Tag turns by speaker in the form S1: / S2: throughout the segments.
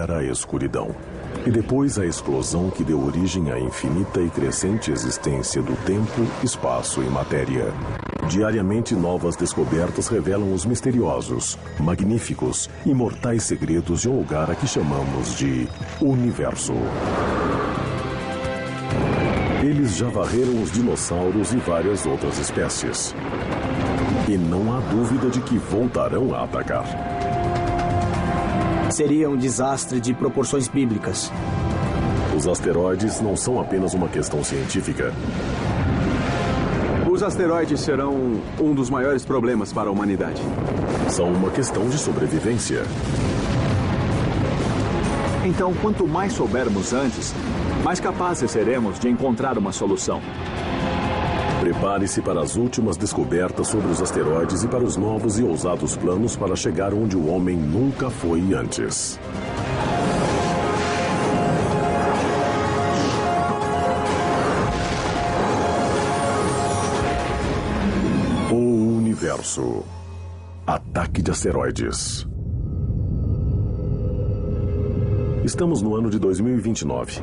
S1: era a escuridão. E depois a explosão que deu origem à infinita e crescente existência do tempo, espaço e matéria. Diariamente, novas descobertas revelam os misteriosos, magníficos e mortais segredos de um lugar a que chamamos de Universo. Eles já varreram os dinossauros e várias outras espécies. E não há dúvida de que voltarão a atacar.
S2: Seria um desastre de proporções bíblicas.
S1: Os asteroides não são apenas uma questão científica.
S3: Os asteroides serão um dos maiores problemas para a humanidade.
S1: São uma questão de sobrevivência.
S4: Então, quanto mais soubermos antes, mais capazes seremos de encontrar uma solução.
S1: Prepare-se para as últimas descobertas sobre os asteroides e para os novos e ousados planos para chegar onde o homem nunca foi antes. O Universo. Ataque de asteroides. Estamos no ano de 2029.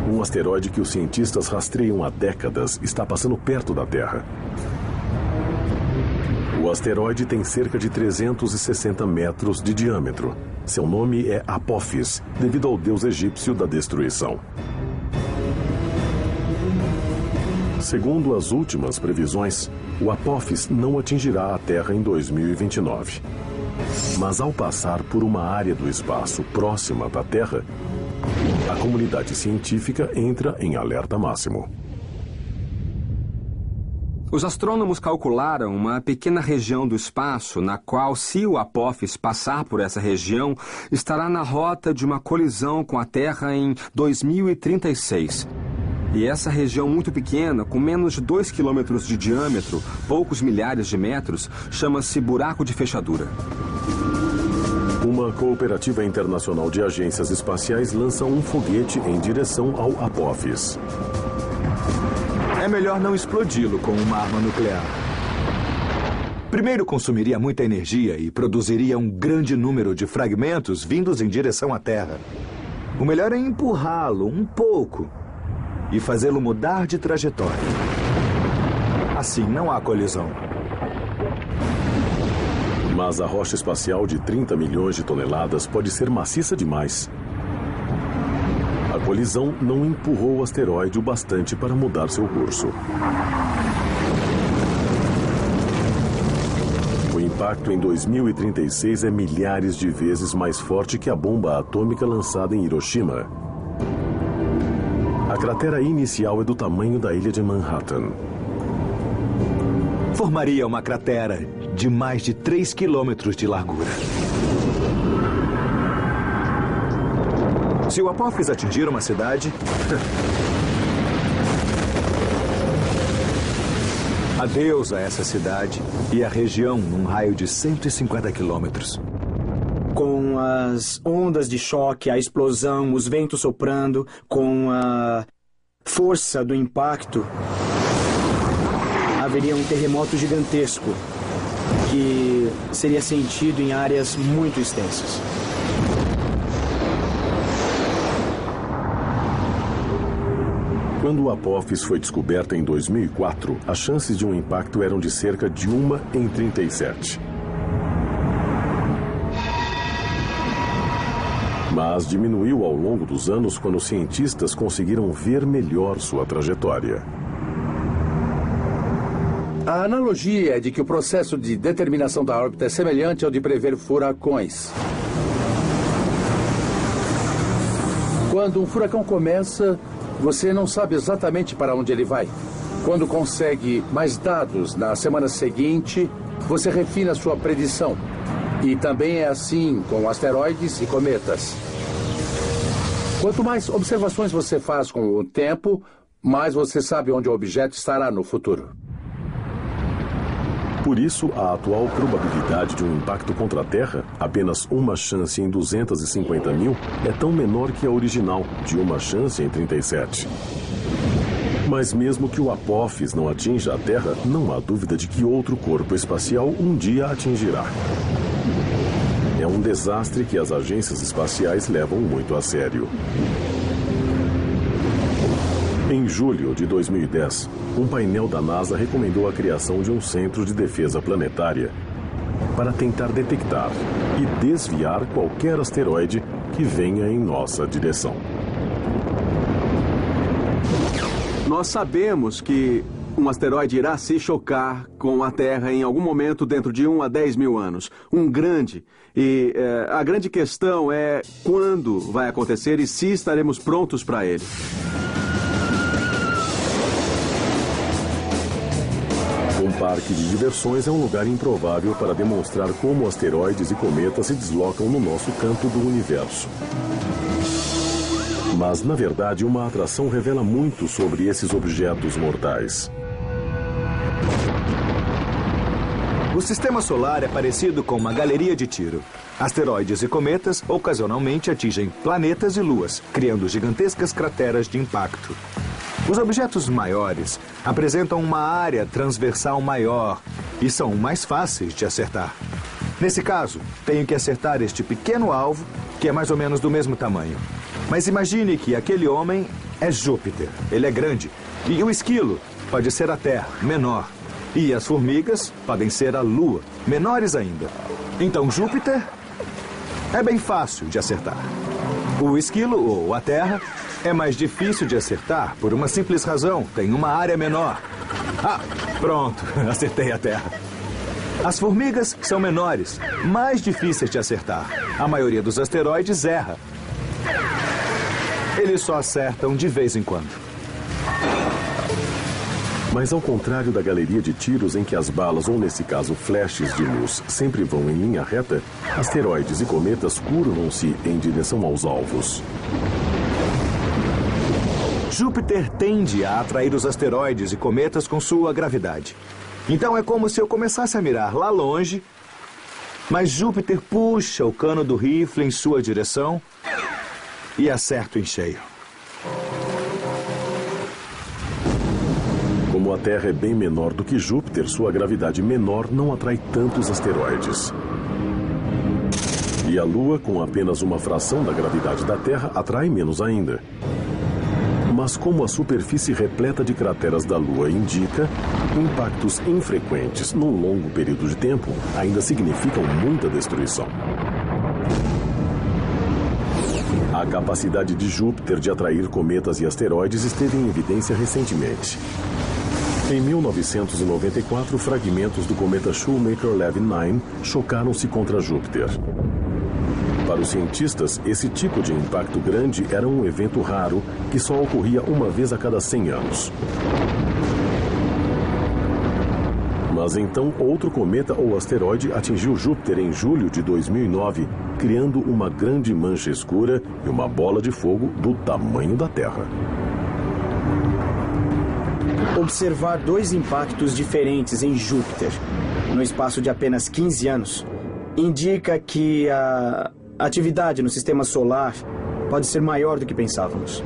S1: Um asteroide que os cientistas rastreiam há décadas está passando perto da Terra. O asteroide tem cerca de 360 metros de diâmetro. Seu nome é Apophis, devido ao deus egípcio da destruição. Segundo as últimas previsões, o Apophis não atingirá a Terra em 2029. Mas ao passar por uma área do espaço próxima da Terra, a comunidade científica entra em alerta máximo.
S5: Os astrônomos calcularam uma pequena região do espaço na qual, se o Apophis passar por essa região, estará na rota de uma colisão com a Terra em 2036. E essa região muito pequena, com menos de 2 quilômetros de diâmetro, poucos milhares de metros, chama-se buraco de fechadura.
S1: Uma cooperativa internacional de agências espaciais lança um foguete em direção ao Apophis.
S4: É melhor não explodi-lo com uma arma nuclear. Primeiro, consumiria muita energia e produziria um grande número de fragmentos vindos em direção à Terra. O melhor é empurrá-lo um pouco e fazê-lo mudar de trajetória. Assim, não há colisão.
S1: Mas a rocha espacial de 30 milhões de toneladas pode ser maciça demais. A colisão não empurrou o asteroide o bastante para mudar seu curso. O impacto em 2036 é milhares de vezes mais forte que a bomba atômica lançada em Hiroshima. A cratera inicial é do tamanho da ilha de Manhattan.
S4: Formaria uma cratera de mais de 3 quilômetros de largura. Se o Apophis atingir uma cidade... adeus a essa cidade e a região num raio de 150 quilômetros.
S2: Com as ondas de choque, a explosão, os ventos soprando, com a força do impacto, haveria um terremoto gigantesco que seria sentido em áreas muito extensas.
S1: Quando o Apophis foi descoberta em 2004, as chances de um impacto eram de cerca de 1 em 37. Mas diminuiu ao longo dos anos quando os cientistas conseguiram ver melhor sua trajetória.
S6: A analogia é de que o processo de determinação da órbita é semelhante ao de prever furacões. Quando um furacão começa, você não sabe exatamente para onde ele vai. Quando consegue mais dados na semana seguinte, você refina sua predição. E também é assim com asteroides e cometas. Quanto mais observações você faz com o tempo, mais você sabe onde o objeto estará no futuro.
S1: Por isso, a atual probabilidade de um impacto contra a Terra, apenas uma chance em 250 mil, é tão menor que a original, de uma chance em 37. Mas mesmo que o Apophis não atinja a Terra, não há dúvida de que outro corpo espacial um dia atingirá. É É um desastre que as agências espaciais levam muito a sério. Em julho de 2010, um painel da NASA recomendou a criação de um centro de defesa planetária para tentar detectar e desviar qualquer asteroide que venha em nossa direção.
S3: Nós sabemos que um asteroide irá se chocar com a Terra em algum momento dentro de 1 a 10 mil anos. Um grande. E a grande questão é quando vai acontecer e se estaremos prontos para ele.
S1: Um parque de diversões é um lugar improvável para demonstrar como asteroides e cometas se deslocam no nosso canto do universo. Mas, na verdade, uma atração revela muito sobre esses objetos mortais.
S4: O sistema solar é parecido com uma galeria de tiro. Asteroides e cometas ocasionalmente atingem planetas e luas, criando gigantescas crateras de impacto. Os objetos maiores apresentam uma área transversal maior e são mais fáceis de acertar. Nesse caso, tenho que acertar este pequeno alvo, que é mais ou menos do mesmo tamanho. Mas imagine que aquele homem é Júpiter. Ele é grande. E o esquilo pode ser a Terra, menor. E as formigas podem ser a Lua, menores ainda. Então Júpiter é bem fácil de acertar. O esquilo, ou a Terra, é mais difícil de acertar por uma simples razão. Tem uma área menor. Ah, pronto, acertei a Terra. As formigas são menores, mais difíceis de acertar. A maioria dos asteroides erra. Eles só acertam de vez em quando.
S1: Mas ao contrário da galeria de tiros em que as balas, ou nesse caso flashes de luz, sempre vão em linha reta, asteroides e cometas curvam-se em direção aos alvos.
S4: Júpiter tende a atrair os asteroides e cometas com sua gravidade. Então é como se eu começasse a mirar lá longe, mas Júpiter puxa o cano do rifle em sua direção e acerto em cheio.
S1: Como a Terra é bem menor do que Júpiter, sua gravidade menor não atrai tantos asteroides. E a Lua, com apenas uma fração da gravidade da Terra, atrai menos ainda. Mas como a superfície repleta de crateras da Lua indica, impactos infrequentes num longo período de tempo ainda significam muita destruição. A capacidade de Júpiter de atrair cometas e asteroides esteve em evidência recentemente. Em 1994, fragmentos do cometa Shoemaker-Levy 9 chocaram-se contra Júpiter. Para os cientistas, esse tipo de impacto grande era um evento raro que só ocorria uma vez a cada 100 anos. Mas então, outro cometa ou asteroide atingiu Júpiter em julho de 2009, criando uma grande mancha escura e uma bola de fogo do tamanho da Terra.
S2: Observar dois impactos diferentes em Júpiter, no espaço de apenas 15 anos, indica que a atividade no sistema solar pode ser maior do que pensávamos.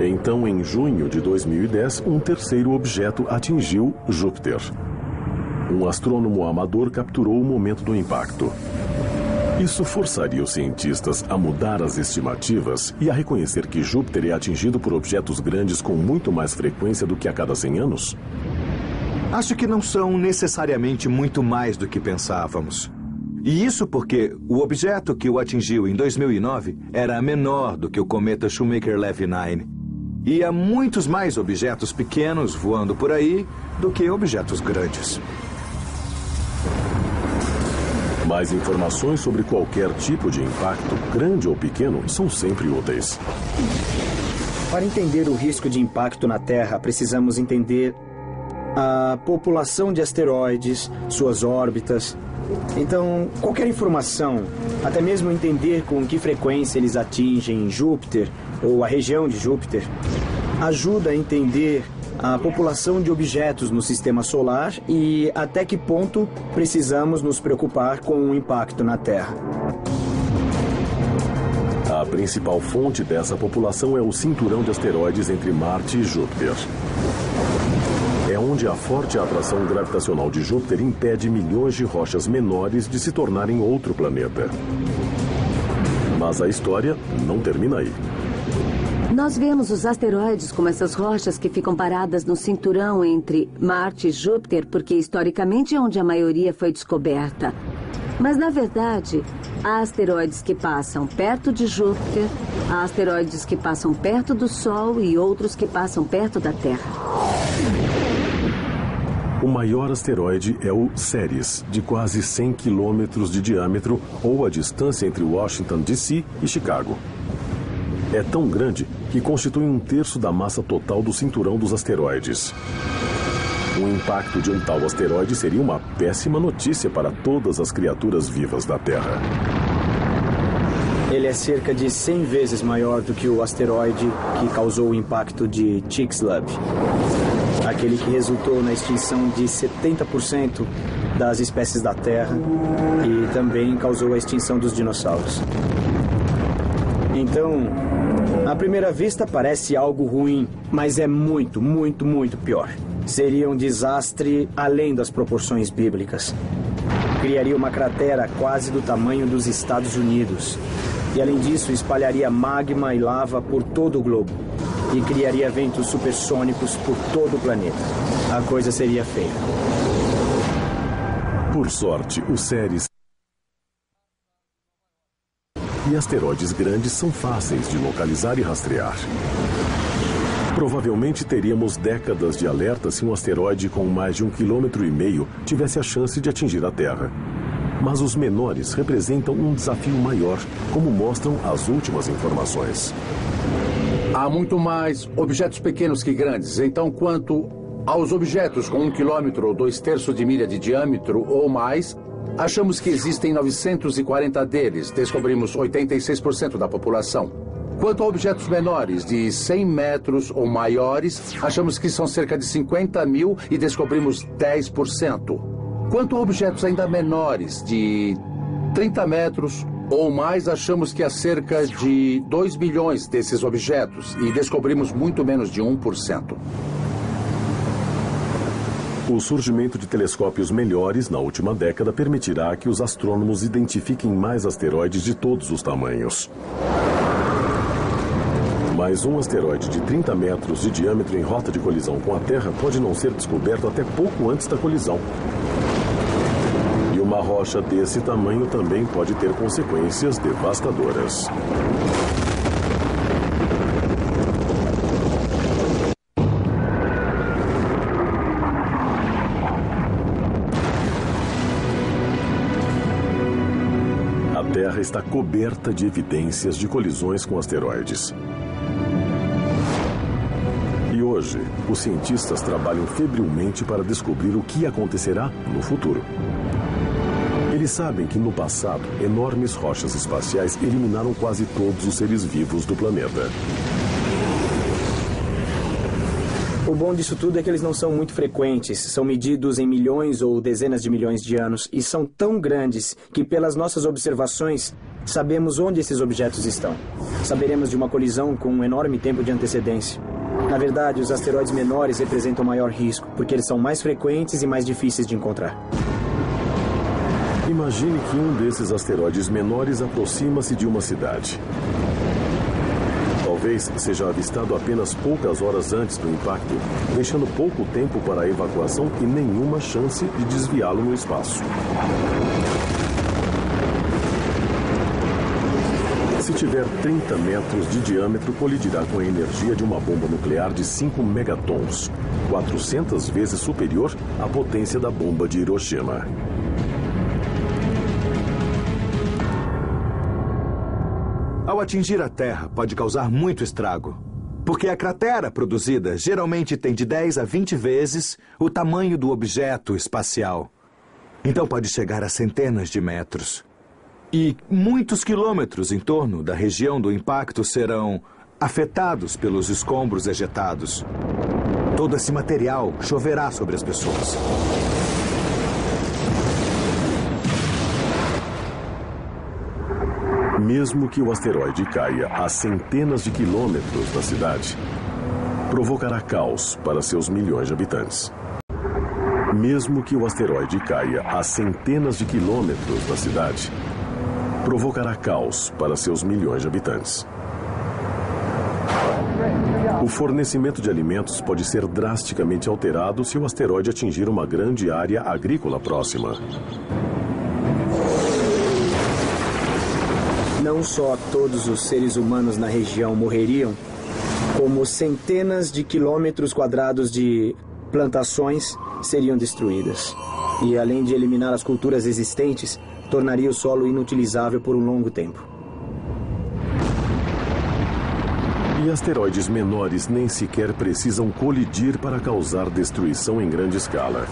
S1: Então, em junho de 2010, um terceiro objeto atingiu Júpiter. Um astrônomo amador capturou o momento do impacto. Isso forçaria os cientistas a mudar as estimativas e a reconhecer que Júpiter é atingido por objetos grandes com muito mais frequência do que a cada 100 anos?
S4: Acho que não são necessariamente muito mais do que pensávamos. E isso porque o objeto que o atingiu em 2009 era menor do que o cometa Shoemaker-Levy 9. E há muitos mais objetos pequenos voando por aí do que objetos grandes.
S1: Mais informações sobre qualquer tipo de impacto, grande ou pequeno, são sempre úteis.
S2: Para entender o risco de impacto na Terra, precisamos entender a população de asteroides, suas órbitas. Então, qualquer informação, até mesmo entender com que frequência eles atingem Júpiter ou a região de Júpiter, ajuda a entender a população de objetos no sistema solar e até que ponto precisamos nos preocupar com o impacto na Terra.
S1: A principal fonte dessa população é o cinturão de asteroides entre Marte e Júpiter. É onde a forte atração gravitacional de Júpiter impede milhões de rochas menores de se tornarem outro planeta. Mas a história não termina aí.
S7: Nós vemos os asteroides como essas rochas que ficam paradas no cinturão entre Marte e Júpiter, porque historicamente é onde a maioria foi descoberta. Mas, na verdade, há asteroides que passam perto de Júpiter, há asteroides que passam perto do Sol e outros que passam perto da Terra.
S1: O maior asteroide é o Ceres, de quase 100 quilômetros de diâmetro, ou a distância entre Washington, D.C. e Chicago. É tão grande que constitui 1/3 da massa total do cinturão dos asteroides. O impacto de um tal asteroide seria uma péssima notícia para todas as criaturas vivas da Terra.
S2: Ele é cerca de 100 vezes maior do que o asteroide que causou o impacto de Chicxulub, aquele que resultou na extinção de 70% das espécies da Terra e também causou a extinção dos dinossauros. Então, à primeira vista parece algo ruim, mas é muito, muito, muito pior. Seria um desastre além das proporções bíblicas. Criaria uma cratera quase do tamanho dos Estados Unidos. E além disso, espalharia magma e lava por todo o globo. E criaria ventos supersônicos por todo o planeta. A coisa seria feia.
S1: Por sorte, o Ceres e asteroides grandes são fáceis de localizar e rastrear. Provavelmente teríamos décadas de alerta se um asteroide com mais de 1,5 km tivesse a chance de atingir a Terra. Mas os menores representam um desafio maior, como mostram as últimas informações.
S6: Há muito mais objetos pequenos que grandes. Então, quanto aos objetos com 1 quilômetro ou 2/3 de milha de diâmetro ou mais, achamos que existem 940 deles. Descobrimos 86% da população. Quanto a objetos menores de 100 metros ou maiores, achamos que são cerca de 50 mil e descobrimos 10%. Quanto a objetos ainda menores de 30 metros ou mais, achamos que há cerca de 2 bilhões desses objetos e descobrimos muito menos de 1%.
S1: O surgimento de telescópios melhores na última década permitirá que os astrônomos identifiquem mais asteroides de todos os tamanhos. Mas um asteroide de 30 metros de diâmetro em rota de colisão com a Terra pode não ser descoberto até pouco antes da colisão. E uma rocha desse tamanho também pode ter consequências devastadoras. A Terra está coberta de evidências de colisões com asteroides. E hoje, os cientistas trabalham febrilmente para descobrir o que acontecerá no futuro. Eles sabem que no passado, enormes rochas espaciais eliminaram quase todos os seres vivos do planeta.
S2: O bom disso tudo é que eles não são muito frequentes, são medidos em milhões ou dezenas de milhões de anos e são tão grandes que, pelas nossas observações, sabemos onde esses objetos estão. Saberemos de uma colisão com um enorme tempo de antecedência. Na verdade, os asteroides menores representam maior risco, porque eles são mais frequentes e mais difíceis de encontrar.
S1: Imagine que um desses asteroides menores aproxima-se de uma cidade. Talvez seja avistado apenas poucas horas antes do impacto, deixando pouco tempo para a evacuação e nenhuma chance de desviá-lo no espaço. Se tiver 30 metros de diâmetro, colidirá com a energia de uma bomba nuclear de 5 megatons, 400 vezes superior à potência da bomba de Hiroshima.
S4: Ao atingir a Terra, pode causar muito estrago, porque a cratera produzida geralmente tem de 10 a 20 vezes o tamanho do objeto espacial. Então pode chegar a centenas de metros. E muitos quilômetros em torno da região do impacto serão afetados pelos escombros ejetados. Todo esse material choverá sobre as pessoas.
S1: Mesmo que o asteroide caia a centenas de quilômetros da cidade, provocará caos para seus milhões de habitantes. Mesmo que o asteroide caia a centenas de quilômetros da cidade, provocará caos para seus milhões de habitantes. O fornecimento de alimentos pode ser drasticamente alterado se o asteroide atingir uma grande área agrícola próxima.
S2: Não só todos os seres humanos na região morreriam, como centenas de quilômetros quadrados de plantações seriam destruídas. E além de eliminar as culturas existentes, tornaria o solo inutilizável por um longo tempo.
S1: E asteroides menores nem sequer precisam colidir para causar destruição em grande escala.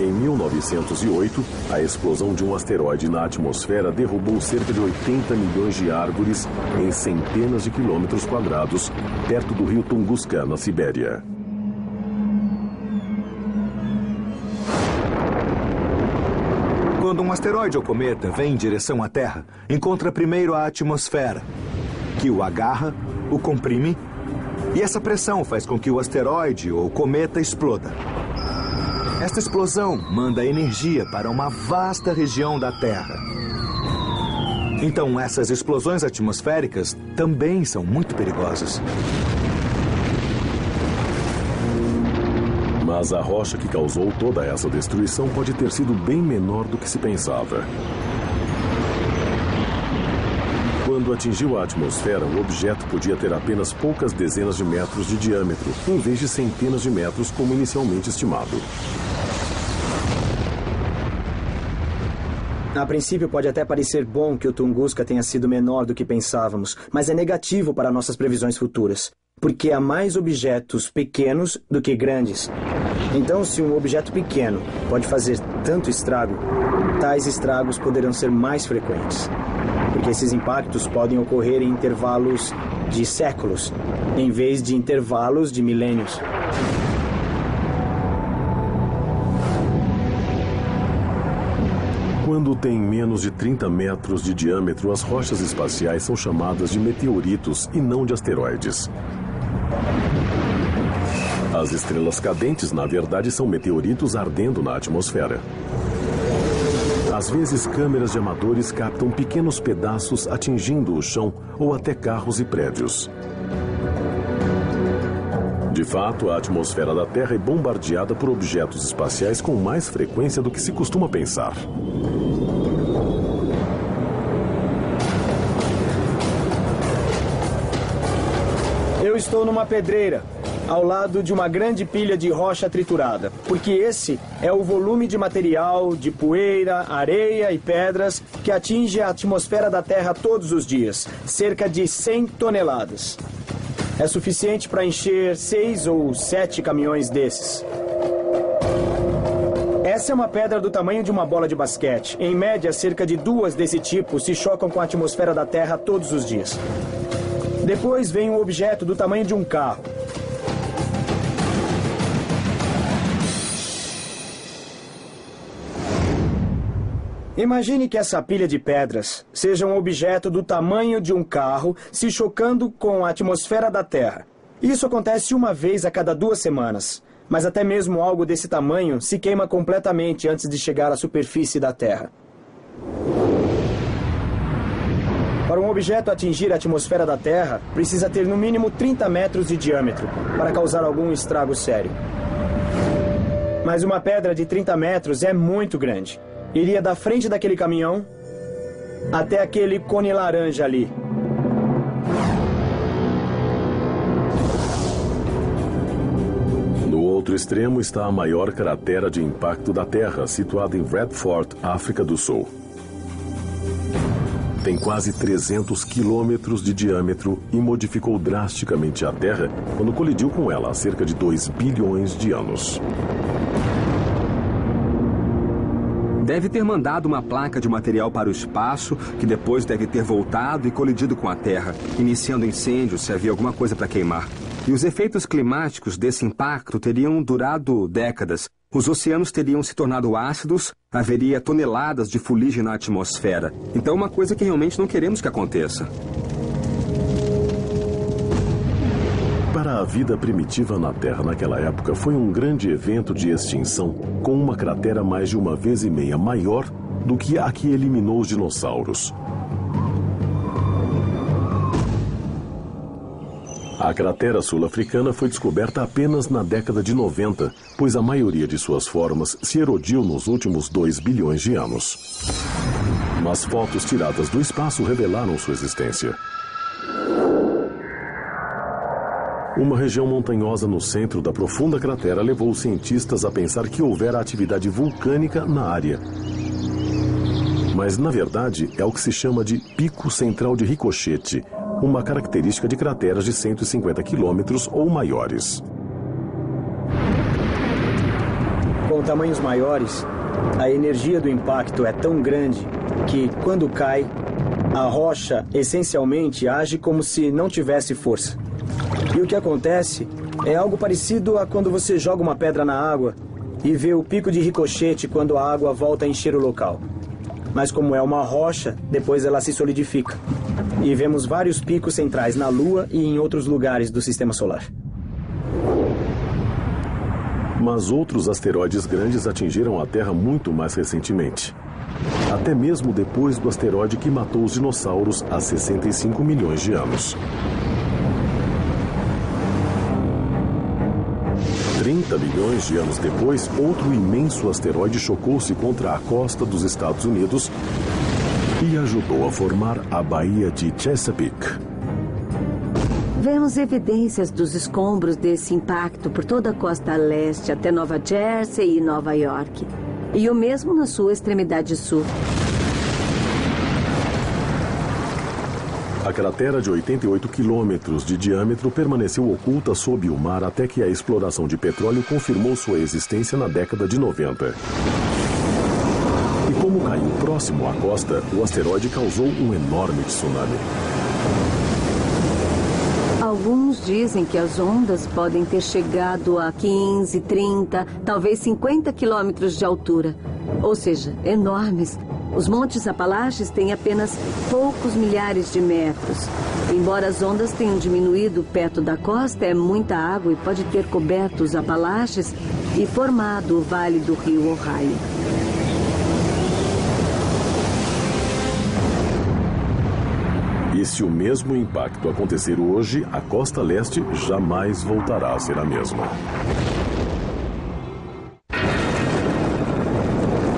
S1: Em 1908, a explosão de um asteroide na atmosfera derrubou cerca de 80 milhões de árvores em centenas de quilômetros quadrados, perto do rio Tunguska, na Sibéria.
S4: Quando um asteroide ou cometa vem em direção à Terra, encontra primeiro a atmosfera, que o agarra, o comprime, e essa pressão faz com que o asteroide ou cometa exploda. Esta explosão manda energia para uma vasta região da Terra. Então, essas explosões atmosféricas também são muito perigosas.
S1: Mas a rocha que causou toda essa destruição pode ter sido bem menor do que se pensava. Quando atingiu a atmosfera, o objeto podia ter apenas poucas dezenas de metros de diâmetro, em vez de centenas de metros como inicialmente estimado.
S2: A princípio pode até parecer bom que o Tunguska tenha sido menor do que pensávamos, mas é negativo para nossas previsões futuras, porque há mais objetos pequenos do que grandes. Então, se um objeto pequeno pode fazer tanto estrago, tais estragos poderão ser mais frequentes. Porque esses impactos podem ocorrer em intervalos de séculos, em vez de intervalos de milênios.
S1: Quando tem menos de 30 metros de diâmetro, as rochas espaciais são chamadas de meteoritos e não de asteroides. As estrelas cadentes, na verdade, são meteoritos ardendo na atmosfera. Às vezes, câmeras de amadores captam pequenos pedaços atingindo o chão ou até carros e prédios. De fato, a atmosfera da Terra é bombardeada por objetos espaciais com mais frequência do que se costuma pensar.
S2: Eu estou numa pedreira, ao lado de uma grande pilha de rocha triturada, porque esse é o volume de material, de poeira, areia e pedras que atinge a atmosfera da Terra todos os dias, cerca de 100 toneladas. É suficiente para encher 6 ou 7 caminhões desses. Essa é uma pedra do tamanho de uma bola de basquete. Em média, cerca de 2 desse tipo se chocam com a atmosfera da Terra todos os dias. Depois vem um objeto do tamanho de um carro. Imagine que essa pilha de pedras seja um objeto do tamanho de um carro se chocando com a atmosfera da Terra. Isso acontece uma vez a cada 2 semanas, mas até mesmo algo desse tamanho se queima completamente antes de chegar à superfície da Terra. Para um objeto atingir a atmosfera da Terra, precisa ter no mínimo 30 metros de diâmetro para causar algum estrago sério. Mas uma pedra de 30 metros é muito grande. Iria da frente daquele caminhão até aquele cone laranja ali.
S1: No outro extremo está a maior cratera de impacto da Terra, situada em Redford, África do Sul. Tem quase 300 quilômetros de diâmetro e modificou drasticamente a Terra quando colidiu com ela há cerca de 2 bilhões de anos.
S5: Deve ter mandado uma placa de material para o espaço, que depois deve ter voltado e colidido com a Terra, iniciando incêndio se havia alguma coisa para queimar. E os efeitos climáticos desse impacto teriam durado décadas. Os oceanos teriam se tornado ácidos, haveria toneladas de fuligem na atmosfera. Então, uma coisa que realmente não queremos que aconteça.
S1: Para a vida primitiva na Terra naquela época, foi um grande evento de extinção, com uma cratera mais de 1,5 vezes maior do que a que eliminou os dinossauros. A cratera sul-africana foi descoberta apenas na década de 90, pois a maioria de suas formas se erodiu nos últimos 2 bilhões de anos. Mas fotos tiradas do espaço revelaram sua existência. Uma região montanhosa no centro da profunda cratera levou os cientistas a pensar que houvera atividade vulcânica na área. Mas, na verdade, é o que se chama de pico central de ricochete, uma característica de crateras de 150 quilômetros ou maiores.
S2: Com tamanhos maiores, a energia do impacto é tão grande que, quando cai, a rocha essencialmente age como se não tivesse força. E o que acontece é algo parecido a quando você joga uma pedra na água e vê o pico de ricochete quando a água volta a encher o local. Mas como é uma rocha, depois ela se solidifica. E vemos vários picos centrais na Lua e em outros lugares do Sistema Solar.
S1: Mas outros asteroides grandes atingiram a Terra muito mais recentemente. Até mesmo depois do asteroide que matou os dinossauros há 65 milhões de anos. 30 milhões de anos depois, outro imenso asteroide chocou-se contra a costa dos Estados Unidos e ajudou a formar a Baía de Chesapeake.
S7: Vemos evidências dos escombros desse impacto por toda a costa leste até Nova Jersey e Nova York. E o mesmo na sua extremidade sul.
S1: A cratera de 88 quilômetros de diâmetro permaneceu oculta sob o mar até que a exploração de petróleo confirmou sua existência na década de 90. E como caiu próximo à costa, o asteroide causou um enorme tsunami.
S7: Alguns dizem que as ondas podem ter chegado a 15, 30, talvez 50 quilômetros de altura. Ou seja, enormes. Os montes Apalaches têm apenas poucos milhares de metros. Embora as ondas tenham diminuído perto da costa, é muita água e pode ter coberto os Apalaches e formado o vale do rio Ohio.
S1: E se o mesmo impacto acontecer hoje, a costa leste jamais voltará a ser a mesma.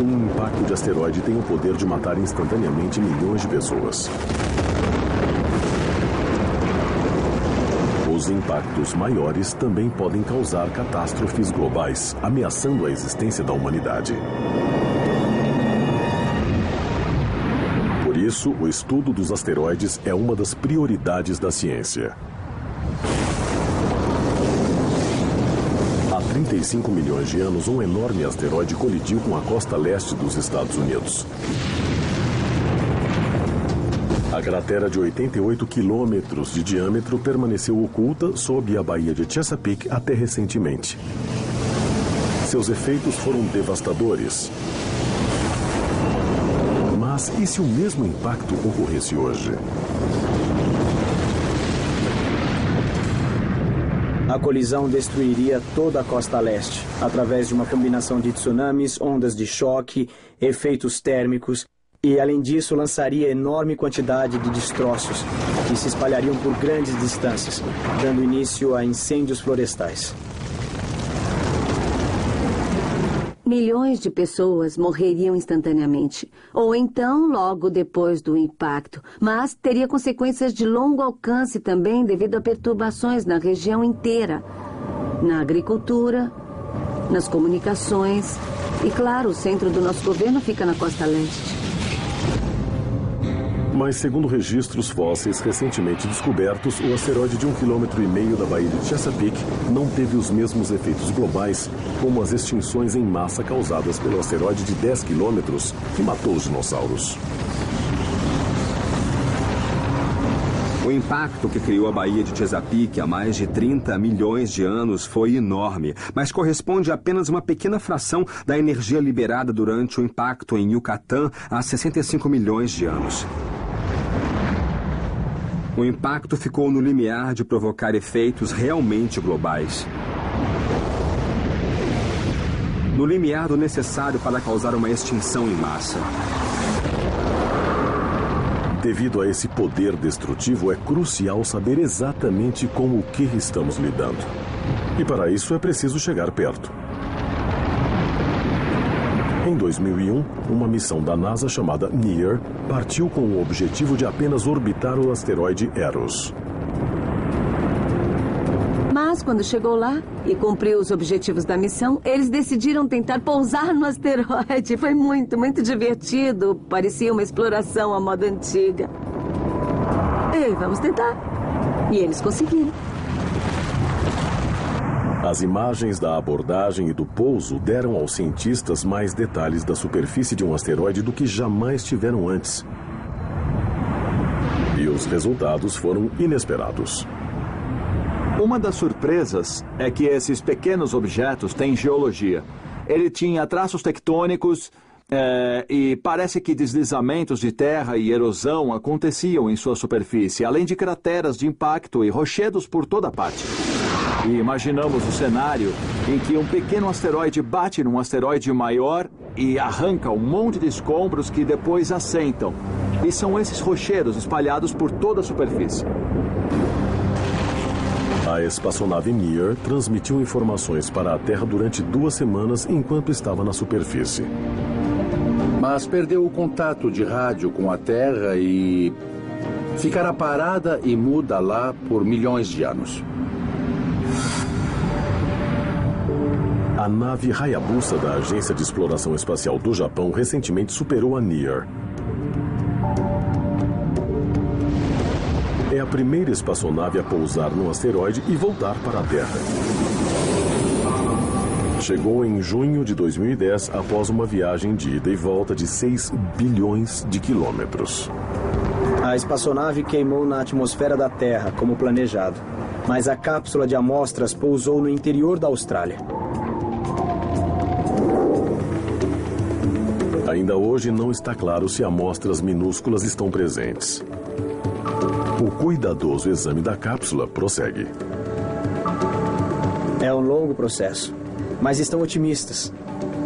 S1: Um impacto de asteroide tem o poder de matar instantaneamente milhões de pessoas. Os impactos maiores também podem causar catástrofes globais, ameaçando a existência da humanidade. Por isso, o estudo dos asteroides é uma das prioridades da ciência. Há 35 milhões de anos, um enorme asteroide colidiu com a costa leste dos Estados Unidos. A cratera de 88 quilômetros de diâmetro permaneceu oculta sob a Baía de Chesapeake até recentemente. Seus efeitos foram devastadores. Mas e se o mesmo impacto ocorresse hoje?
S2: A colisão destruiria toda a costa leste, através de uma combinação de tsunamis, ondas de choque, efeitos térmicos, e além disso lançaria enorme quantidade de destroços que se espalhariam por grandes distâncias, dando início a incêndios florestais.
S7: Milhões de pessoas morreriam instantaneamente, ou então logo depois do impacto, mas teria consequências de longo alcance também devido a perturbações na região inteira, na agricultura, nas comunicações e, claro, o centro do nosso governo fica na costa leste.
S1: Mas, segundo registros fósseis recentemente descobertos, o asteroide de 1,5 km da Baía de Chesapeake não teve os mesmos efeitos globais como as extinções em massa causadas pelo asteroide de 10 km que matou os dinossauros.
S5: O impacto que criou a Baía de Chesapeake há mais de 30 milhões de anos foi enorme, mas corresponde a apenas uma pequena fração da energia liberada durante o impacto em Yucatán há 65 milhões de anos. O impacto ficou no limiar de provocar efeitos realmente globais. no limiar do necessário para causar uma extinção em massa.
S1: Devido a esse poder destrutivo, é crucial saber exatamente com o que estamos lidando. E para isso é preciso chegar perto. Em 2001, uma missão da NASA chamada NEAR partiu com o objetivo de apenas orbitar o asteroide Eros.
S7: Mas, quando chegou lá e cumpriu os objetivos da missão, eles decidiram tentar pousar no asteroide. Foi muito, muito divertido. Parecia uma exploração à moda antiga. E vamos tentar. E eles conseguiram.
S1: As imagens da abordagem e do pouso deram aos cientistas mais detalhes da superfície de um asteroide do que jamais tiveram antes. E os resultados foram inesperados.
S4: Uma das surpresas é que esses pequenos objetos têm geologia. Ele tinha traços tectônicos e parece que deslizamentos de terra e erosão aconteciam em sua superfície, além de crateras de impacto e rochedos por toda parte. E imaginamos o cenário em que um pequeno asteroide bate num asteroide maior e arranca um monte de escombros que depois assentam. E são esses rochedos espalhados por toda a superfície.
S1: A espaçonave NEAR transmitiu informações para a Terra durante 2 semanas enquanto estava na superfície.
S6: Mas perdeu o contato de rádio com a Terra e ficará parada e muda lá por milhões de anos.
S1: A nave Hayabusa da Agência de Exploração Espacial do Japão recentemente superou a NEAR. É a primeira espaçonave a pousar num asteroide e voltar para a Terra. Chegou em junho de 2010 após uma viagem de ida e volta de 6 bilhões de quilômetros.
S2: A espaçonave queimou na atmosfera da Terra, como planejado. Mas a cápsula de amostras pousou no interior da Austrália.
S1: Ainda hoje não está claro se amostras minúsculas estão presentes. O cuidadoso exame da cápsula prossegue.
S2: É um longo processo, mas estão otimistas.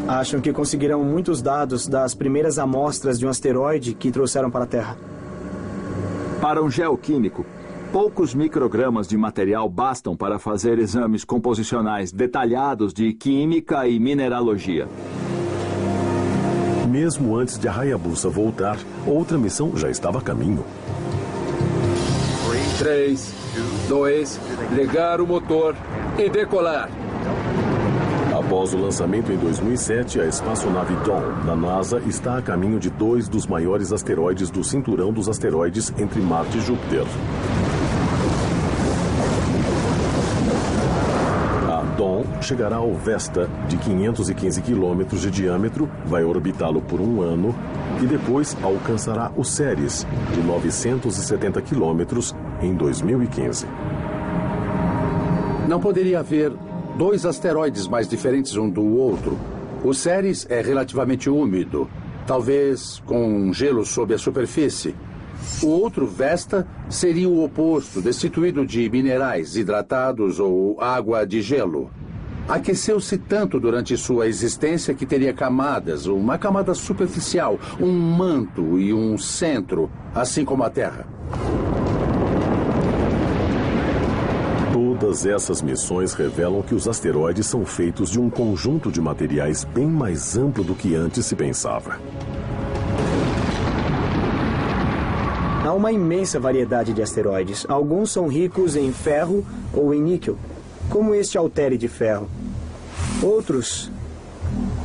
S2: Acham que conseguirão muitos dados das primeiras amostras de um asteroide que trouxeram para a Terra.
S4: Para um geoquímico, poucos microgramas de material bastam para fazer exames composicionais detalhados de química e mineralogia.
S1: Mesmo antes de a Hayabusa voltar, outra missão já estava a caminho.
S6: 3, 2, ligar o motor e decolar.
S1: Após o lançamento em 2007, a espaçonave Dawn, da NASA, está a caminho de 2 dos maiores asteroides do cinturão dos asteroides entre Marte e Júpiter. A Dawn chegará ao Vesta, de 515 quilômetros de diâmetro, vai orbitá-lo por 1 ano e depois alcançará o Ceres, de 970 quilômetros, em 2015.
S6: Não poderia haver 2 asteroides mais diferentes um do outro. O Ceres é relativamente úmido, talvez com gelo sob a superfície. O outro, Vesta, seria o oposto, destituído de minerais hidratados ou água de gelo. Aqueceu-se tanto durante sua existência que teria camadas, uma camada superficial, um manto e um centro, assim como a Terra.
S1: Todas essas missões revelam que os asteroides são feitos de um conjunto de materiais bem mais amplo do que antes se pensava.
S2: Há uma imensa variedade de asteroides. Alguns são ricos em ferro ou em níquel, como este altere de ferro. Outros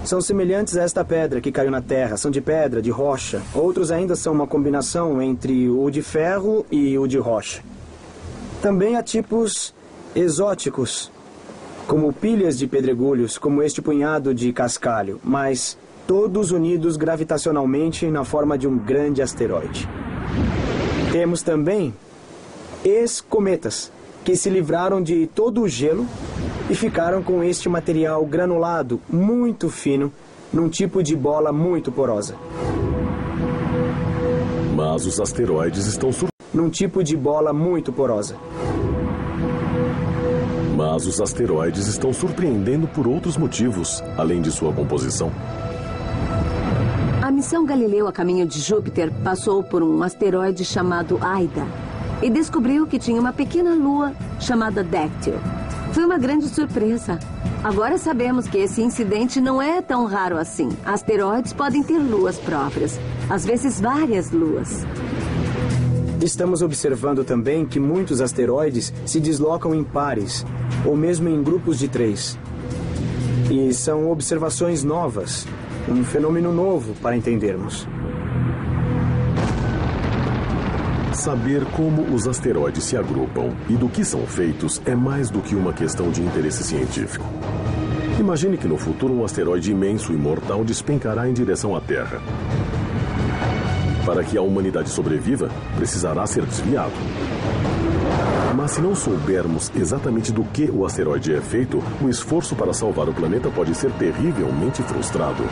S2: são semelhantes a esta pedra que caiu na Terra, são de pedra, de rocha. Outros ainda são uma combinação entre o de ferro e o de rocha. Também há tipos exóticos, como pilhas de pedregulhos, como este punhado de cascalho, mas todos unidos gravitacionalmente na forma de um grande asteroide. Temos também ex-cometas, que se livraram de todo o gelo e ficaram com este material granulado muito fino, num tipo de bola muito porosa.
S1: Mas os asteroides estão Mas os asteroides estão surpreendendo por outros motivos, além de sua composição.
S7: A missão Galileu a caminho de Júpiter passou por um asteroide chamado Aida e descobriu que tinha uma pequena lua chamada Dactyl. Foi uma grande surpresa. Agora sabemos que esse incidente não é tão raro assim. Asteroides podem ter luas próprias, às vezes várias luas.
S2: Estamos observando também que muitos asteroides se deslocam em pares, ou mesmo em grupos de 3. E são observações novas, um fenômeno novo para entendermos.
S1: Saber como os asteroides se agrupam e do que são feitos é mais do que uma questão de interesse científico. Imagine que no futuro um asteroide imenso e mortal despencará em direção à Terra. Para que a humanidade sobreviva, precisará ser desviado. Mas se não soubermos exatamente do que o asteroide é feito, o esforço para salvar o planeta pode ser terrivelmente frustrado.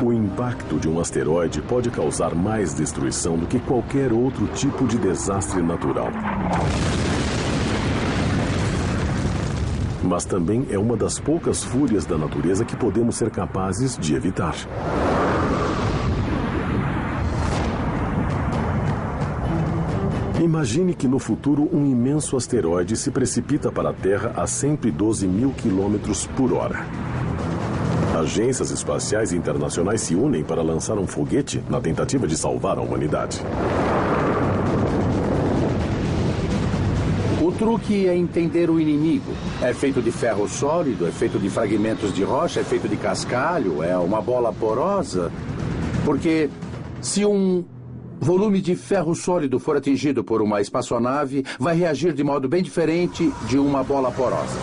S1: O impacto de um asteroide pode causar mais destruição do que qualquer outro tipo de desastre natural. Mas também é uma das poucas fúrias da natureza que podemos ser capazes de evitar. Imagine que no futuro um imenso asteroide se precipita para a Terra a 112 mil quilômetros por hora. Agências espaciais internacionais se unem para lançar um foguete na tentativa de salvar a humanidade.
S6: O truque é entender o inimigo. É feito de ferro sólido, é feito de fragmentos de rocha, é feito de cascalho, é uma bola porosa. Porque se um volume de ferro sólido for atingido por uma espaçonave, vai reagir de modo bem diferente de uma bola porosa.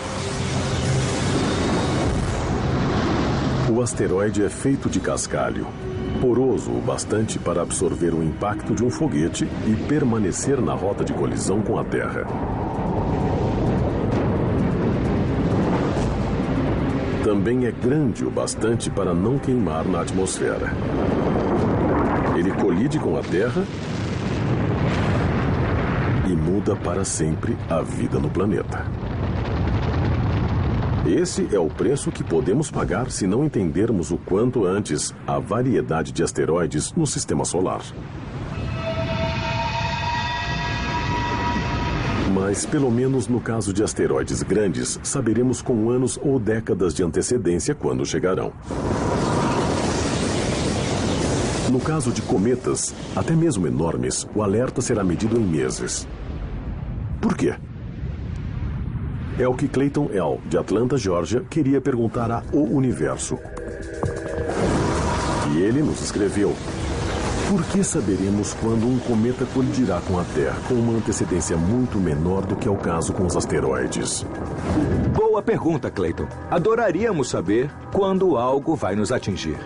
S1: O asteroide é feito de cascalho, poroso o bastante para absorver o impacto de um foguete e permanecer na rota de colisão com a Terra. Também é grande o bastante para não queimar na atmosfera. Ele colide com a Terra e muda para sempre a vida no planeta. Esse é o preço que podemos pagar se não entendermos o quanto antes a variedade de asteroides no sistema solar. Mas, pelo menos no caso de asteroides grandes, saberemos com anos ou décadas de antecedência quando chegarão. No caso de cometas, até mesmo enormes, o alerta será medido em meses. Por quê? É o que Clayton L., de Atlanta, Geórgia, queria perguntar a O Universo. E ele nos escreveu: por que saberemos quando um cometa colidirá com a Terra com uma antecedência muito menor do que é o caso com os asteroides?
S4: Boa pergunta, Clayton. Adoraríamos saber quando algo vai nos atingir.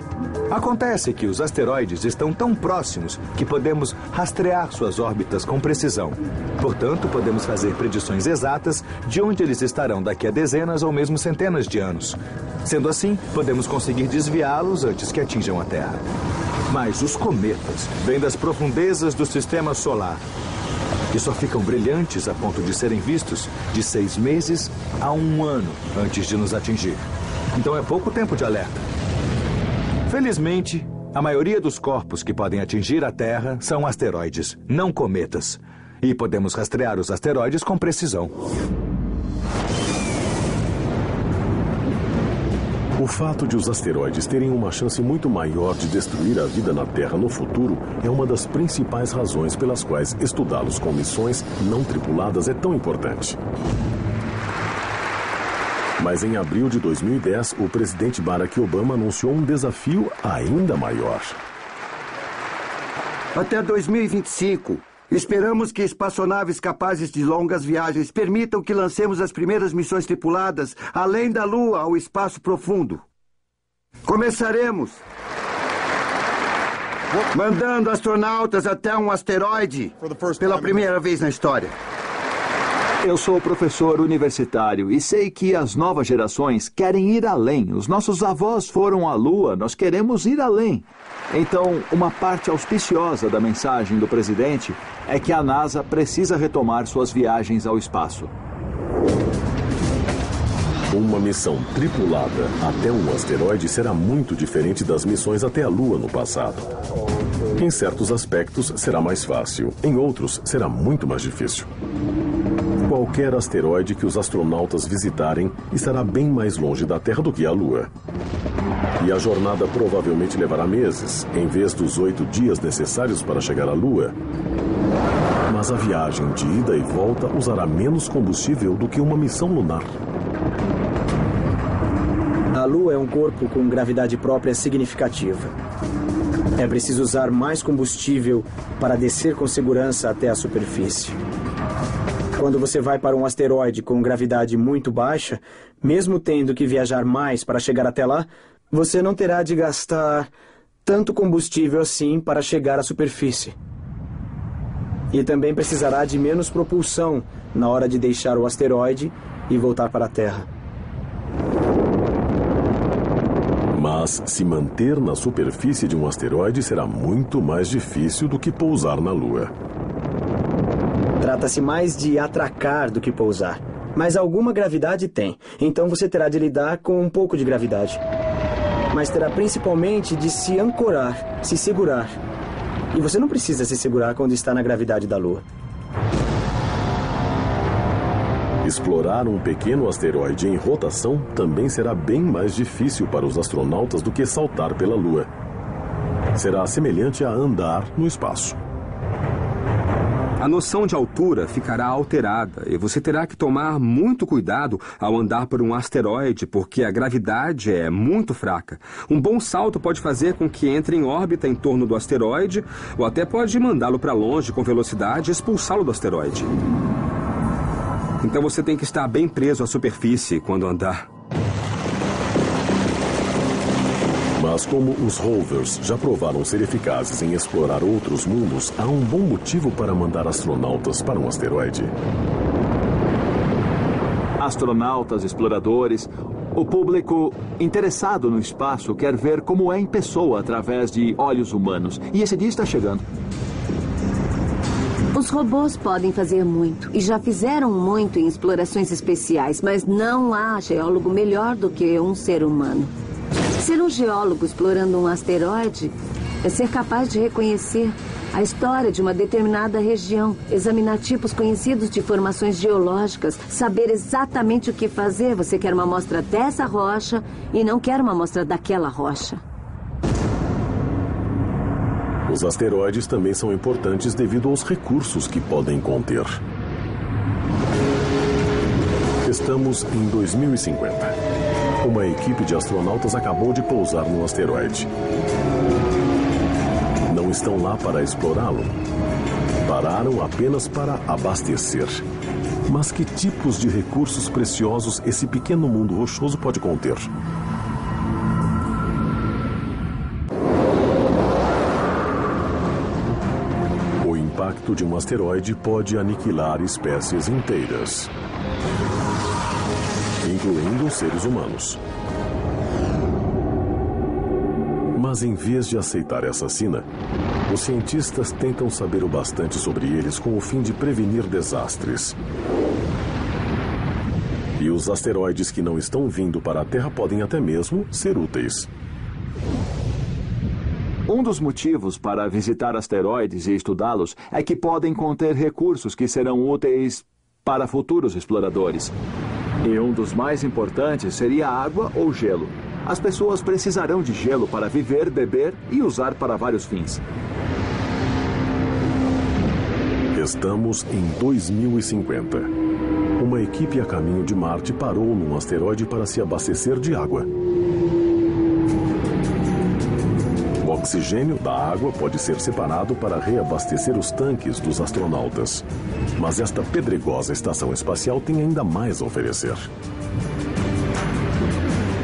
S4: Acontece que os asteroides estão tão próximos que podemos rastrear suas órbitas com precisão. Portanto, podemos fazer predições exatas de onde eles estarão daqui a dezenas ou mesmo centenas de anos. Sendo assim, podemos conseguir desviá-los antes que atinjam a Terra. Mas os cometas vêm das profundezas do sistema solar e só ficam brilhantes a ponto de serem vistos de 6 meses a 1 ano antes de nos atingir. Então é pouco tempo de alerta. Felizmente, a maioria dos corpos que podem atingir a Terra são asteroides, não cometas. E podemos rastrear os asteroides com precisão.
S1: O fato de os asteroides terem uma chance muito maior de destruir a vida na Terra no futuro é uma das principais razões pelas quais estudá-los com missões não tripuladas é tão importante. Mas em abril de 2010, o presidente Barack Obama anunciou um desafio ainda maior.
S8: Até 2025, esperamos que espaçonaves capazes de longas viagens permitam que lancemos as primeiras missões tripuladas além da Lua ao espaço profundo. Começaremos mandando astronautas até um asteroide pela primeira vez na história.
S4: Eu sou professor universitário e sei que as novas gerações querem ir além. Os nossos avós foram à Lua, nós queremos ir além. Então, uma parte auspiciosa da mensagem do presidente é que a NASA precisa retomar suas viagens ao espaço.
S1: Uma missão tripulada até um asteroide será muito diferente das missões até a Lua no passado. Em certos aspectos será mais fácil, em outros será muito mais difícil. Qualquer asteroide que os astronautas visitarem estará bem mais longe da Terra do que a Lua. E a jornada provavelmente levará meses, em vez dos 8 dias necessários para chegar à Lua. Mas a viagem de ida e volta usará menos combustível do que uma missão lunar.
S2: A Lua é um corpo com gravidade própria significativa. É preciso usar mais combustível para descer com segurança até a superfície. Quando você vai para um asteroide com gravidade muito baixa, mesmo tendo que viajar mais para chegar até lá, você não terá de gastar tanto combustível assim para chegar à superfície. E também precisará de menos propulsão na hora de deixar o asteroide e voltar para a Terra.
S1: Mas se manter na superfície de um asteroide será muito mais difícil do que pousar na Lua.
S2: Trata-se mais de atracar do que pousar. Mas alguma gravidade tem. Então você terá de lidar com um pouco de gravidade. Mas terá principalmente de se ancorar, se segurar. E você não precisa se segurar quando está na gravidade da Lua.
S1: Explorar um pequeno asteroide em rotação também será bem mais difícil para os astronautas do que saltar pela Lua. Será semelhante a andar no espaço.
S5: A noção de altura ficará alterada e você terá que tomar muito cuidado ao andar por um asteroide, porque a gravidade é muito fraca. Um bom salto pode fazer com que entre em órbita em torno do asteroide ou até pode mandá-lo para longe com velocidade e expulsá-lo do asteroide. Então você tem que estar bem preso à superfície quando andar.
S1: Mas como os rovers já provaram ser eficazes em explorar outros mundos, há um bom motivo para mandar astronautas para um asteroide.
S4: Astronautas, exploradores, o público interessado no espaço quer ver como é em pessoa através de olhos humanos. E esse dia está chegando.
S7: Os robôs podem fazer muito e já fizeram muito em explorações especiais, mas não há geólogo melhor do que um ser humano. Ser um geólogo explorando um asteroide é ser capaz de reconhecer a história de uma determinada região, examinar tipos conhecidos de formações geológicas, saber exatamente o que fazer. Você quer uma amostra dessa rocha e não quer uma amostra daquela rocha.
S1: Os asteroides também são importantes devido aos recursos que podem conter. Estamos em 2050. Uma equipe de astronautas acabou de pousar no asteroide. Não estão lá para explorá-lo. Pararam apenas para abastecer. Mas que tipos de recursos preciosos esse pequeno mundo rochoso pode conter? O impacto de um asteroide pode aniquilar espécies inteiras, incluindo seres humanos. Mas em vez de aceitar essa sina, os cientistas tentam saber o bastante sobre eles com o fim de prevenir desastres. E os asteroides que não estão vindo para a Terra podem até mesmo ser úteis.
S4: Um dos motivos para visitar asteroides e estudá-los é que podem conter recursos que serão úteis para futuros exploradores. E um dos mais importantes seria água ou gelo. As pessoas precisarão de gelo para viver, beber e usar para vários fins.
S1: Estamos em 2050. Uma equipe a caminho de Marte parou num asteroide para se abastecer de água. O oxigênio da água pode ser separado para reabastecer os tanques dos astronautas. Mas esta pedregosa estação espacial tem ainda mais a oferecer.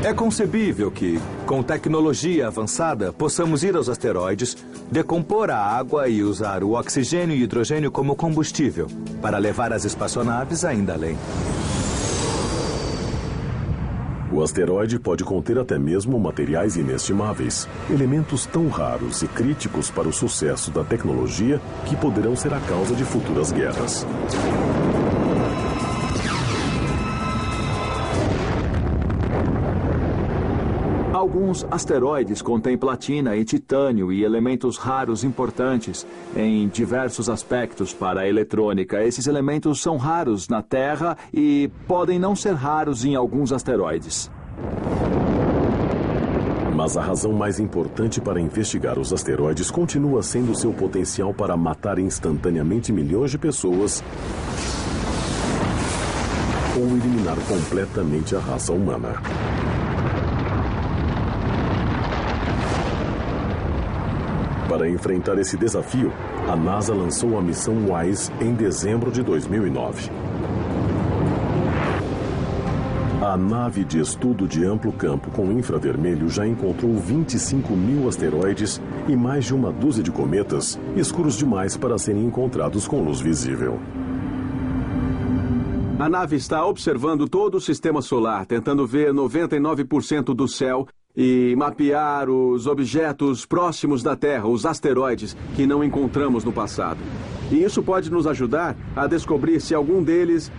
S4: É concebível que, com tecnologia avançada, possamos ir aos asteroides, decompor a água e usar o oxigênio e hidrogênio como combustível para levar as espaçonaves ainda além.
S1: O asteroide pode conter até mesmo materiais inestimáveis, elementos tão raros e críticos para o sucesso da tecnologia que poderão ser a causa de futuras guerras.
S9: Alguns asteroides contêm platina e titânio e elementos raros importantes em diversos aspectos para a eletrônica. Esses elementos são raros na Terra e podem não ser raros em alguns asteroides.
S1: Mas a razão mais importante para investigar os asteroides continua sendo seu potencial para matar instantaneamente milhões de pessoas ou eliminar completamente a raça humana. Para enfrentar esse desafio, a NASA lançou a missão WISE em dezembro de 2009. A nave de estudo de amplo campo com infravermelho já encontrou 25 mil asteroides e mais de uma dúzia de cometas, escuros demais para serem encontrados com luz visível.
S3: A nave está observando todo o sistema solar, tentando ver 99% do céu e mapear os objetos próximos da Terra, os asteroides, que não encontramos no passado. E isso pode nos ajudar a descobrir se algum deles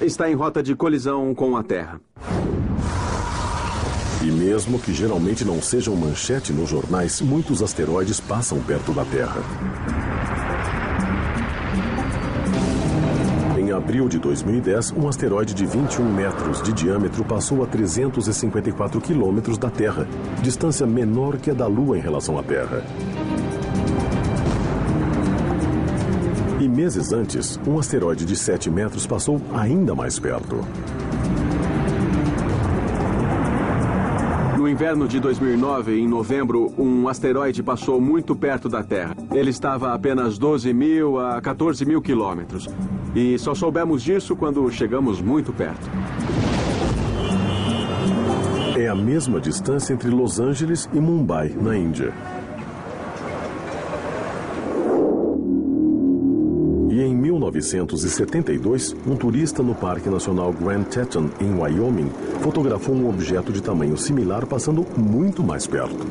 S3: está em rota de colisão com a Terra.
S1: E mesmo que geralmente não sejam manchete nos jornais, muitos asteroides passam perto da Terra. Em abril de 2010, um asteroide de 21 metros de diâmetro passou a 354 quilômetros da Terra, distância menor que a da Lua em relação à Terra. E meses antes, um asteroide de 7 metros passou ainda mais perto.
S3: No inverno de 2009, em novembro, um asteroide passou muito perto da Terra. Ele estava a apenas 12 mil a 14 mil quilômetros. E só soubemos disso quando chegamos muito perto.
S1: É a mesma distância entre Los Angeles e Mumbai, na Índia. E em 1972, um turista no Parque Nacional Grand Teton, em Wyoming, fotografou um objeto de tamanho similar passando muito mais perto.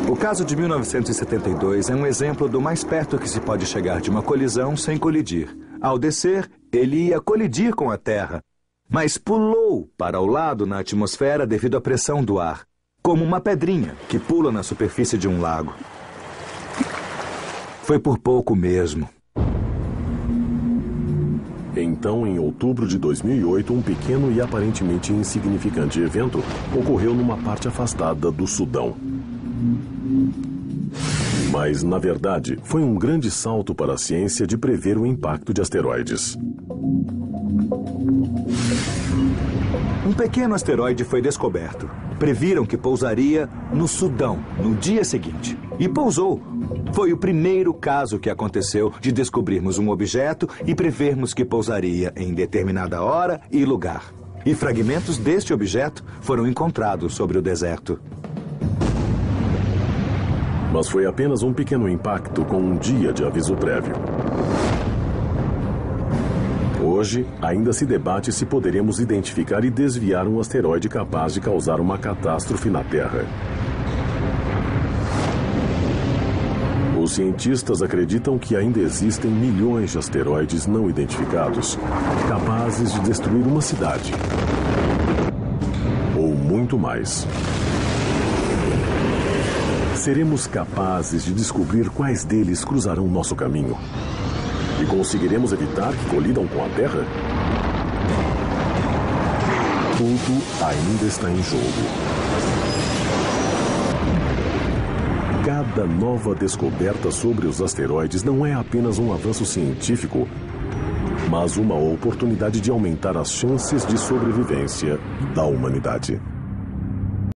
S4: O caso de 1972 é um exemplo do mais perto que se pode chegar de uma colisão sem colidir. Ao descer, ele ia colidir com a Terra, mas pulou para o lado na atmosfera devido à pressão do ar, como uma pedrinha que pula na superfície de um lago. Foi por pouco mesmo.
S1: Então, em outubro de 2008, um pequeno e aparentemente insignificante evento ocorreu numa parte afastada do Sudão. Mas, na verdade, foi um grande salto para a ciência de prever o impacto de asteroides.
S4: Um pequeno asteroide foi descoberto. Previram que pousaria no Sudão no dia seguinte. E pousou. Foi o primeiro caso que aconteceu de descobrirmos um objeto e prevermos que pousaria em determinada hora e lugar. E fragmentos deste objeto foram encontrados sobre o deserto.
S1: Mas foi apenas um pequeno impacto com um dia de aviso prévio. Hoje, ainda se debate se poderemos identificar e desviar um asteroide capaz de causar uma catástrofe na Terra. Os cientistas acreditam que ainda existem milhões de asteroides não identificados, capazes de destruir uma cidade. Ou muito mais. Seremos capazes de descobrir quais deles cruzarão nosso caminho? E conseguiremos evitar que colidam com a Terra? Tudo ainda está em jogo. Cada nova descoberta sobre os asteroides não é apenas um avanço científico, mas uma oportunidade de aumentar as chances de sobrevivência da humanidade.